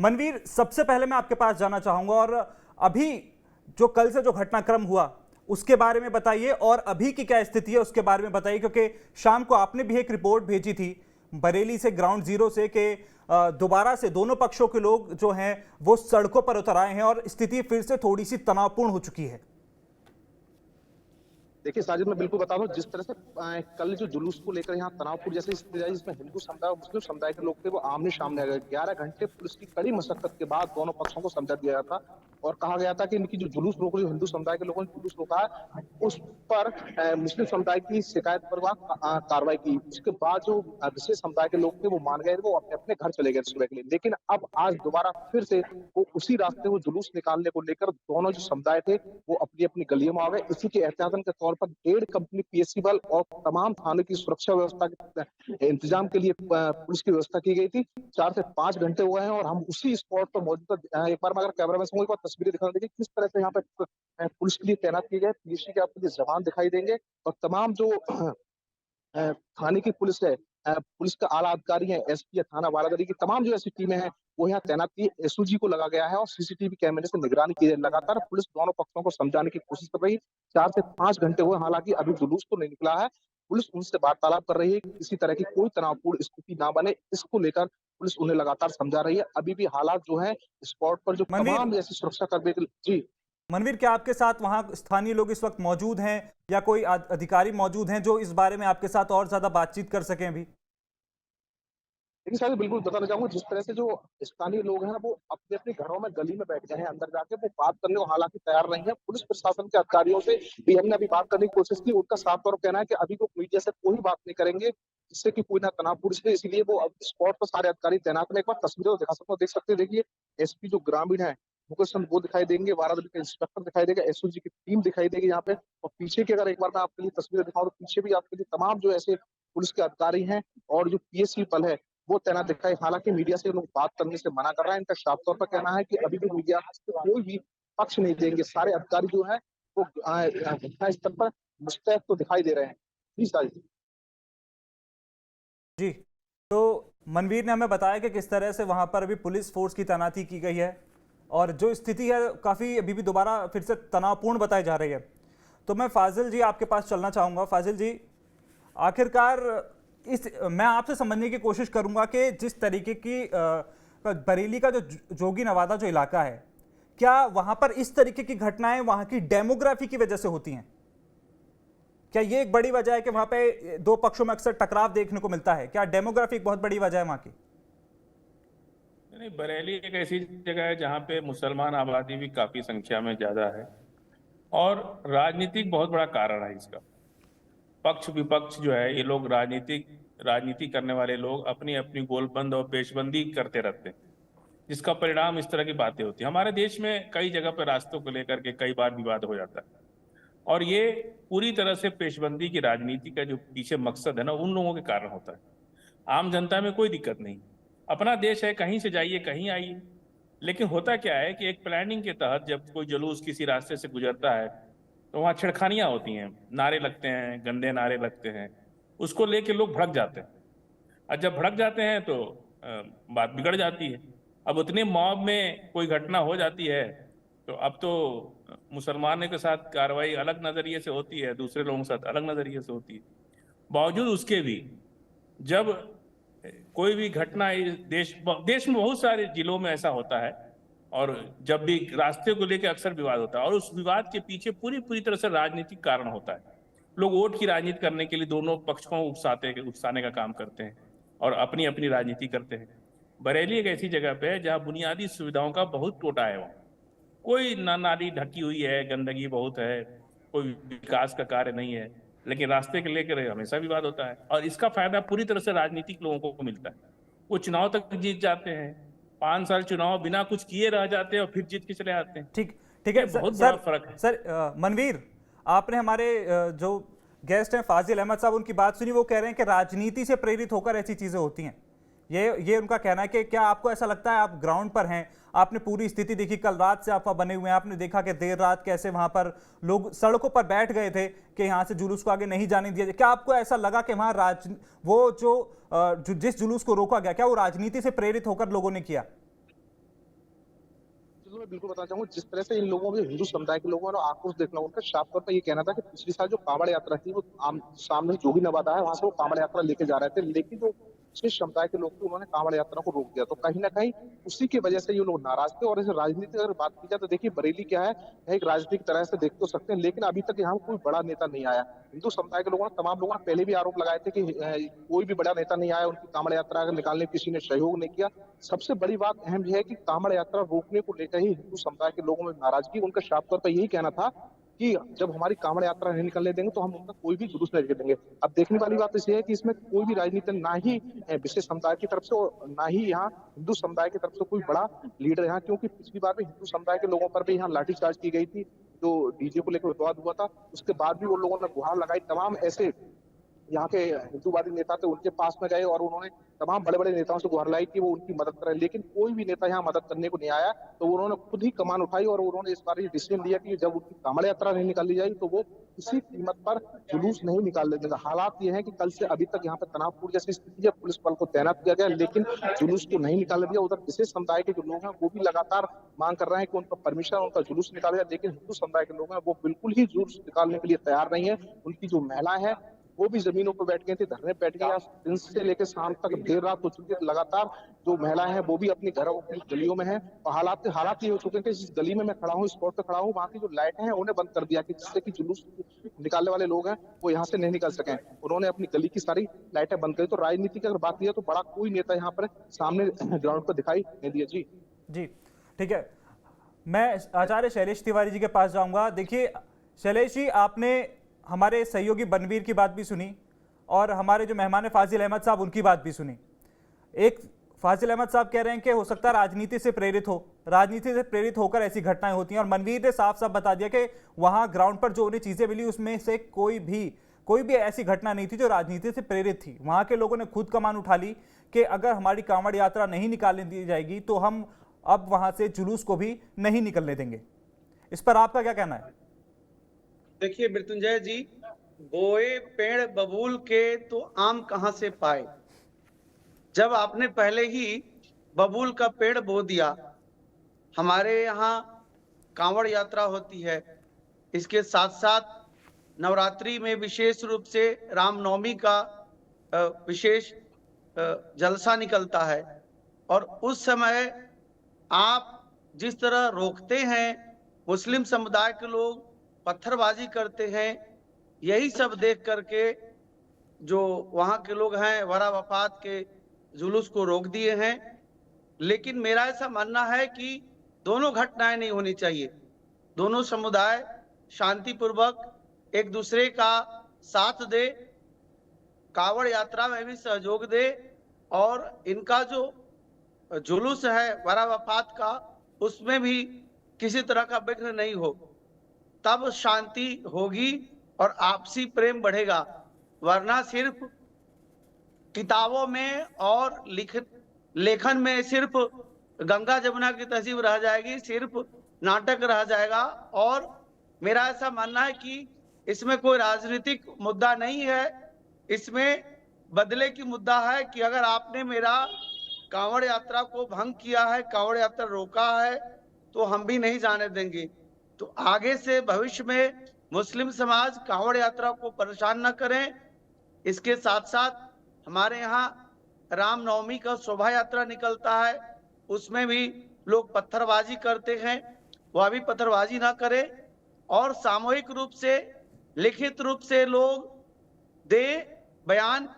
मनवीर, सबसे पहले मैं आपके पास जाना चाहूंगा और अभी जो कल से जो घटनाक्रम हुआ उसके बारे में बताइए और अभी की क्या स्थिति है उसके बारे में बताइए, क्योंकि शाम को आपने भी एक रिपोर्ट भेजी थी बरेली से, ग्राउंड जीरो से, कि दोबारा से दोनों पक्षों के लोग जो हैं वो सड़कों पर उतर आए हैं और स्थिति फिर से थोड़ी सी तनावपूर्ण हो चुकी है। देखिए साजिद, मैं बिल्कुल बता दूं, जिस तरह से कल जो जुलूस को लेकर यहाँ तनावपुर जैसी स्थिति आई, जिसमें हिंदू समुदाय और मुस्लिम समुदाय के लोग थे, वो आमने सामने आ गए। 11 घंटे पुलिस की कड़ी मशक्कत के बाद दोनों पक्षों को समझा दिया था और कहा गया था कि इनकी जो जुलूस रोक रही, हिंदू समुदाय के लोगों ने जुलूस रोका है, उस पर मुस्लिम समुदाय की शिकायत पर वह कार्रवाई की। उसके बाद जो विशेष समुदाय के लोग थे वो मान गए, वो अपने अपने घर चले गए सुबह के लिए। लेकिन अब आज दोबारा फिर से वो उसी रास्ते वो जुलूस निकालने को लेकर दोनों जो समुदाय थे वो अपनी अपनी गलियों में आ गए। इसी के एहतियातन के तौर पर 1.5 कंपनी पीएससी बल और तमाम थानों की सुरक्षा व्यवस्था के इंतजाम के लिए पुलिस की व्यवस्था की गई थी। 4 से 5 घंटे हुए हैं और हम उसी स्पॉट पर मौजूद हैं। एक बार मैं अगर कैमरा मैन को एक बार तस्वीरें दिखा देंगे किस तरह से यहाँ पे पुलिस के लिए तैनात किए गए। पीएससी के आपको जवान दिखाई देंगे और तमाम जो थाने की पुलिस है, पुलिस का आला अधिकारी है, एसपी या थाना बारादरी की तमाम जो ऐसी टीमें हैं वो यहाँ तैनात की। एसओजी को लगा गया है और सीसीटीवी कैमरे से निगरानी की जाए। लगातार पुलिस दोनों पक्षों को समझाने की कोशिश कर रही है। 4 से 5 घंटे हुए, हालांकि अभी जुलूस तो नहीं निकला है। पुलिस उनसे वार्तालाप कर रही है कि किसी तरह की कोई तनावपूर्ण स्थिति ना बने, इसको लेकर पुलिस उन्हें लगातार समझा रही है। अभी भी हालात जो है स्पॉट पर जो मनवीर तमाम ऐसी सुरक्षा कर्मी, जी मनवीर, क्या आपके साथ वहां स्थानीय लोग इस वक्त मौजूद हैं या कोई अधिकारी मौजूद हैं जो इस बारे में आपके साथ और ज्यादा बातचीत कर सकें अभी? देखिए साहब, बिल्कुल बताना चाहूंगा, जिस तरह से जो स्थानीय लोग हैं वो अपने अपने घरों में गली में बैठ गए हैं, अंदर जाके वो बात करने को हालांकि तैयार नहीं है। पुलिस प्रशासन के अधिकारियों से भी हमने अभी बात करने की कोशिश की। उनका साफ तौर पर कहना है कि अभी वो मीडिया से कोई बात नहीं करेंगे, जिससे कि कोई ना तनावपूर्ण स्थिति, इसलिए वो अब स्पॉट पर सारे अधिकारी तैनात हैं। एक बार तस्वीरें दिखा सकता हूँ, देख सकते हैं। देखिए एसपी जो ग्रामीण है मुकेश चंद वो दिखाई देंगे, बारादरी के इंस्पेक्टर दिखाई देगा, एसओजी की टीम दिखाई देगी यहाँ पे। और पीछे की अगर एक बार मैं आपके लिए तस्वीरें दिखाऊं तो पीछे भी आपके लिए तमाम जो ऐसे पुलिस के अधिकारी हैं और जो पीएससी बल है वो तैनात दिखाई। हालांकि मीडिया से लोग बात करने से मना कर रहे हैं। इनका साफ तौर पर कहना है कि अभी भी मीडिया कोई भी पक्ष नहीं देंगे। सारे अधिकारी जो है वो घटना स्थल पर मुस्तैद तो दिखाई दे रहे हैं। जी साजिद। जी, तो मनवीर ने हमें बताया कि किस तरह से वहां पर अभी पुलिस फोर्स की तैनाती की गई है और जो स्थिति है काफ़ी अभी भी दोबारा फिर से तनावपूर्ण बताई जा रही है। तो मैं फाजिल जी आपके पास चलना चाहूँगा। फाजिल जी, आखिरकार मैं आपसे समझने की कोशिश करूंगा कि जिस तरीके की बरेली का जो जोगी नवादा जो इलाका है, क्या वहां पर इस तरीके की घटनाएं वहां की डेमोग्राफी की वजह से होती हैं? क्या ये एक बड़ी वजह है कि वहां पे दो पक्षों में अक्सर टकराव देखने को मिलता है? क्या डेमोग्राफी एक बहुत बड़ी वजह है वहां की? नहीं, बरेली एक ऐसी जगह है जहाँ पे मुसलमान आबादी भी काफी संख्या में ज्यादा है और राजनीतिक बहुत बड़ा कारण है इसका। पक्ष विपक्ष जो है, ये लोग राजनीति करने वाले लोग अपनी अपनी गोलबंद और पेशबंदी करते रहते हैं, जिसका परिणाम इस तरह की बातें होती है। हमारे देश में कई जगह पर रास्तों को लेकर के कई बार विवाद हो जाता है और ये पूरी तरह से पेशबंदी की राजनीति का जो पीछे मकसद है ना, उन लोगों के कारण होता है। आम जनता में कोई दिक्कत नहीं, अपना देश है, कहीं से जाइए कहीं आइए। लेकिन होता क्या है कि एक प्लानिंग के तहत जब कोई जुलूस किसी रास्ते से गुजरता है तो वहाँ छिड़खानियाँ होती हैं, नारे लगते हैं, गंदे नारे लगते हैं, उसको लेके लोग भड़क जाते हैं और जब भड़क जाते हैं तो बात बिगड़ जाती है। अब उतने मॉब में कोई घटना हो जाती है तो अब तो मुसलमानों के साथ कार्रवाई अलग नज़रिए से होती है, दूसरे लोगों के साथ अलग नज़रिए से होती है। बावजूद उसके भी जब कोई भी घटना देश में बहुत सारे जिलों में ऐसा होता है और जब भी रास्ते को लेकर अक्सर विवाद होता है और उस विवाद के पीछे पूरी तरह से राजनीतिक कारण होता है। लोग वोट की राजनीति करने के लिए दोनों पक्षों को उकसाने का काम करते हैं और अपनी अपनी राजनीति करते हैं। बरेली एक ऐसी जगह पे है जहाँ बुनियादी सुविधाओं का बहुत टोटा है। वहाँ कोई नाली ढकी हुई है, गंदगी बहुत है, कोई विकास का कार्य नहीं है, लेकिन रास्ते के लेकर हमेशा विवाद होता है और इसका फायदा पूरी तरह से राजनीतिक लोगों को मिलता है। वो चुनाव तक जीत जाते हैं, 5 साल चुनाव बिना कुछ किए रह जाते हैं और फिर जीत के चले आते हैं। ठीक ठीक है बहुत बड़ा फर्क है। सर मनवीर, आपने हमारे जो गेस्ट हैं फाजिल अहमद साहब, उनकी बात सुनी। वो कह रहे हैं कि राजनीति से प्रेरित होकर ऐसी चीजें होती हैं। ये उनका कहना है कि क्या आपको ऐसा लगता है, आप ग्राउंड पर हैं, आपने पूरी स्थिति देखी, कल रात से आप वहां बने हुए हैं, आपने देखा कि देर रात कैसे वहां पर लोग सड़कों पर बैठ गए थे कि यहां से जुलूस को आगे नहीं जाने दिया जाए। क्या आपको ऐसा लगा कि वहां वो जो जिस जुलूस को रोका गया, क्या वो राजनीति से प्रेरित होकर लोगों ने किया? मैं बिल्कुल बताना चाहूंगा, जिस तरह से इन लोगों के हिंदू समुदाय के लोगों ने आक्रोश देखना, उनका साफ तौर पर ये कहना था कि पिछली साल जो कांवड़ यात्रा थी वो सामने जोगी नवादा है वहां से वो कांवड़ यात्रा लेके जा रहे थे, लेकिन जो विशेष समुदाय के लोग थे उन्होंने कांवड़ यात्रा को रोक दिया। तो कहीं ना कहीं उसी की वजह से ये लोग नाराज थे। और इस राजनीति अगर बात की जाए तो देखिए बरेली क्या है, एक राजनीतिक तरह से देख तो सकते हैं, लेकिन अभी तक यहाँ कोई बड़ा नेता नहीं आया। हिंदू समुदाय के लोगों ने, तमाम लोगों ने पहले भी आरोप लगाए थे कि कोई भी बड़ा नेता नहीं आया, उनकी कांवड़ यात्रा निकालने में किसी ने सहयोग नहीं किया। सबसे बड़ी बात अहम यह है कि कांवड़ यात्रा रोकने को लेकर ही हिंदू समुदाय के लोगों में नाराजगी, उनका साफ तौर पर यही कहना था कि जब हमारी कांवड़ यात्रा नहीं निकलने देंगे तो हम उनका कोई भी जुलूस नहीं देंगे। अब देखने वाली बात इसे है कि इसमें कोई भी राजनीति ना ही विशेष समुदाय की तरफ से और ना ही यहाँ हिंदू समुदाय की तरफ से कोई बड़ा लीडर यहाँ, क्योंकि पिछली बार भी हिंदू समुदाय के लोगों पर भी यहाँ लाठीचार्ज की गई थी, जो डीजे को लेकर विवाद हुआ था। उसके बाद भी वो लोगों ने गुहार लगाई। तमाम ऐसे यहाँ के हिंदूवादी नेता थे, उनके पास में गए और उन्होंने तमाम बड़े बड़े नेताओं से गुहार लाई कि वो उनकी मदद करें, लेकिन कोई भी नेता यहाँ मदद करने को नहीं आया। तो उन्होंने खुद ही कमान उठाई और उन्होंने इस बार ये डिसीजन लिया कि जब उनकी कांवड़ यात्रा नहीं निकाली जाएगी तो वो किसी कीमत पर जुलूस नहीं निकालने देगा। हालात ये है कि कल से अभी तक यहाँ पे तनावपूर्ण जैसी स्थिति है, पुलिस बल को तैनात किया गया, लेकिन जुलूस को नहीं निकालने दिया। उधर विशेष समुदाय के जो लोग हैं वो भी लगातार मांग कर रहे हैं कि उनका परमिशन, उनका जुलूस निकाला जाए, लेकिन हिंदू समुदाय के लोग हैं वो बिल्कुल ही जुलूस निकालने के लिए तैयार नहीं है। उनकी जो महिलाएं हैं वो भी जमीनों पर बैठ गई थी, धरने बैठ गई। दिन से लेकर शाम तक देर रात हो चुकी है, लगातार जो महिलाएं हैं वो भी अपने घरों अपनी गलियों में हैं। और हालात ये हो चुके हैं कि जिस गली में मैं खड़ा हूँ, स्पॉट पे खड़ा हूँ, वहाँ की जो लाइटें हैं उन्हें बंद कर दिया कि जिससे कि जुलूस निकालने वाले लोग हैं वो यहाँ से नहीं निकल सके। उन्होंने अपनी गली की सारी लाइटें बंद करी। तो राजनीति की अगर बात की है तो बड़ा कोई नेता यहाँ पर सामने ग्राउंड पर दिखाई नहीं दिया। जी ठीक है, मैं आचार्य शैलेश तिवारी जी के पास जाऊंगा। देखिए शैलेश जी, आपने हमारे सहयोगी बनवीर की बात भी सुनी और हमारे जो मेहमान है फाजिल अहमद साहब उनकी बात भी सुनी। एक फाजिल अहमद साहब कह रहे हैं कि हो सकता है राजनीति से प्रेरित होकर ऐसी घटनाएं होती हैं, और मनवीर ने साफ साफ बता दिया कि वहां ग्राउंड पर जो उन्हें चीजें मिली उसमें से कोई भी ऐसी घटना नहीं थी जो राजनीति से प्रेरित थी। वहां के लोगों ने खुद कमान उठा ली कि अगर हमारी कांवड़ यात्रा नहीं निकालने दी जाएगी तो हम अब वहां से जुलूस को भी नहीं निकलने देंगे। इस पर आपका क्या कहना है? देखिए मृत्युंजय जी, बोए पेड़ बबूल के तो आम कहां से पाए। जब आपने पहले ही बबूल का पेड़ बो दिया, हमारे यहाँ कांवड़ यात्रा होती है, इसके साथ साथ नवरात्रि में विशेष रूप से रामनवमी का विशेष जलसा निकलता है, और उस समय आप जिस तरह रोकते हैं, मुस्लिम समुदाय के लोग पत्थरबाजी करते हैं, यही सब देख करके जो वहां के लोग हैं वरा वफात के जुलूस को रोक दिए हैं। लेकिन मेरा ऐसा मानना है कि दोनों घटनाएं नहीं होनी चाहिए। दोनों समुदाय शांतिपूर्वक एक दूसरे का साथ दे, कांवड़ यात्रा में भी सहयोग दे, और इनका जो जुलूस है वरा वफात का उसमें भी किसी तरह का विघ्न नहीं हो, तब शांति होगी और आपसी प्रेम बढ़ेगा। वरना सिर्फ किताबों में और लेखन में सिर्फ गंगा जमुना की तहजीब रह जाएगी, सिर्फ नाटक रह जाएगा। और मेरा ऐसा मानना है कि इसमें कोई राजनीतिक मुद्दा नहीं है, इसमें बदले की मुद्दा है कि अगर आपने मेरा कांवड़ यात्रा को भंग किया है, कांवड़ यात्रा रोका है, तो हम भी नहीं जाने देंगे। तो आगे से भविष्य में मुस्लिम समाज कांवड़ यात्रा को परेशान न करें। इसके साथ साथ हमारे यहाँ रामनवमी का शोभा यात्रा निकलता है, उसमें भी लोग पत्थरबाजी करते हैं, वह भी पत्थरबाजी ना करें, और सामूहिक रूप से लिखित रूप से लोग दे बयान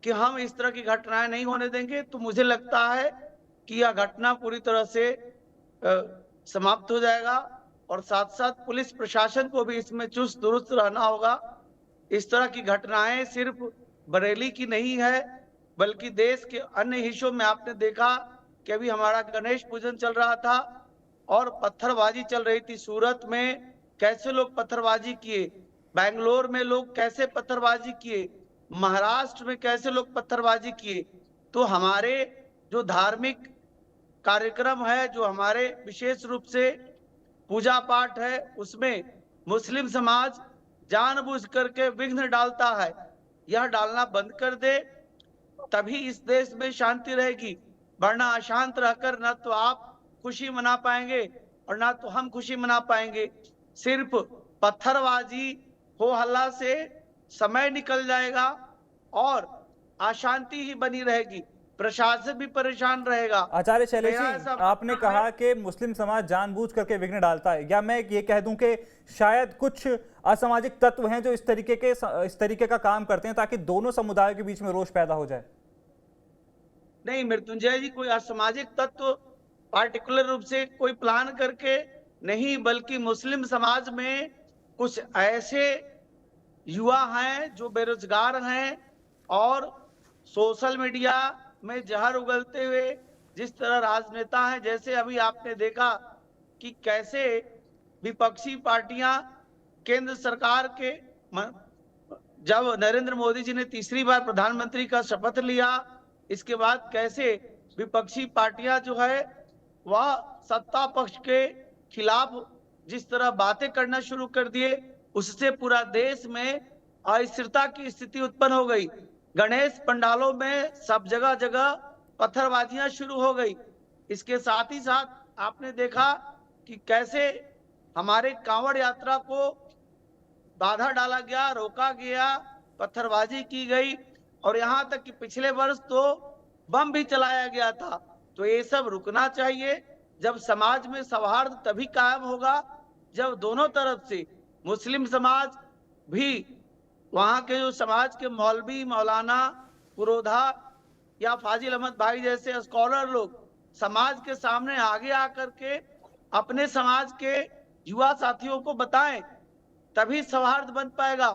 कि हम इस तरह की घटनाएं नहीं होने देंगे। तो मुझे लगता है कि यह घटना पूरी तरह से समाप्त हो जाएगा, और साथ साथ पुलिस प्रशासन को भी इसमें चुस्त दुरुस्त रहना होगा। इस तरह की घटनाएं सिर्फ बरेली की नहीं है, बल्कि देश के अन्य हिस्सों में आपने देखा कि अभी हमारा गणेश पूजन चल रहा था और पत्थरबाजी चल रही थी। सूरत में कैसे लोग पत्थरबाजी किए, बेंगलोर में लोग कैसे पत्थरबाजी किए, महाराष्ट्र में कैसे लोग पत्थरबाजी किए। तो हमारे जो धार्मिक कार्यक्रम है, जो हमारे विशेष रूप से पूजा पाठ है, उसमें मुस्लिम समाज जानबूझ करके विघ्न डालता है। यह डालना बंद कर दे, तभी इस देश में शांति रहेगी। वरना अशांत रहकर न तो आप खुशी मना पाएंगे और ना तो हम खुशी मना पाएंगे। सिर्फ पत्थरबाजी हो हल्ला से समय निकल जाएगा और अशांति ही बनी रहेगी, प्रशासन भी परेशान रहेगा। आचार्य शैलेश मेरा जी, ऐसा आपने मानना कहा है- कि मुस्लिम समाज जानबूझ करके विघ्न डालता है, या मैं ये कह दूं कि शायद कुछ असामाजिक तत्व हैं जो इस तरीके का काम करते हैं ताकि दोनों समुदायों के बीच में रोष पैदा हो जाए? नहीं मृत्युंजय जी, कोई असामाजिक तत्व पार्टिकुलर रूप से कोई प्लान करके नहीं, बल्कि मुस्लिम समाज में कुछ ऐसे युवा हैं जो बेरोजगार हैं और सोशल मीडिया में जहर उगलते हुए जिस तरह राजनेता हैं, जैसे अभी आपने देखा कि कैसे विपक्षी पार्टियां केंद्र सरकार के जब नरेंद्र मोदी जी ने तीसरी बार प्रधानमंत्री का शपथ लिया, इसके बाद कैसे विपक्षी पार्टियां जो है वह सत्ता पक्ष के खिलाफ जिस तरह बातें करना शुरू कर दिए, उससे पूरा देश में अस्थिरता की स्थिति उत्पन्न हो गई। गणेश पंडालों में सब जगह जगह पत्थरबाजियां शुरू हो गई। इसके साथ ही साथ आपने देखा कि कैसे हमारे कांवड़ यात्रा को बाधा डाला गया, रोका गया, पत्थरबाजी की गई और यहाँ तक कि पिछले वर्ष तो बम भी चलाया गया था। तो ये सब रुकना चाहिए। जब समाज में सौहार्द तभी कायम होगा जब दोनों तरफ से मुस्लिम समाज भी, वहां के जो समाज के मौलवी, मौलाना, पुरोधा या फाजिल अहमद भाई जैसे स्कॉलर लोग समाज के सामने आगे आकर के अपने समाज के युवा साथियों को बताएं, तभी सौहार्द बन पाएगा।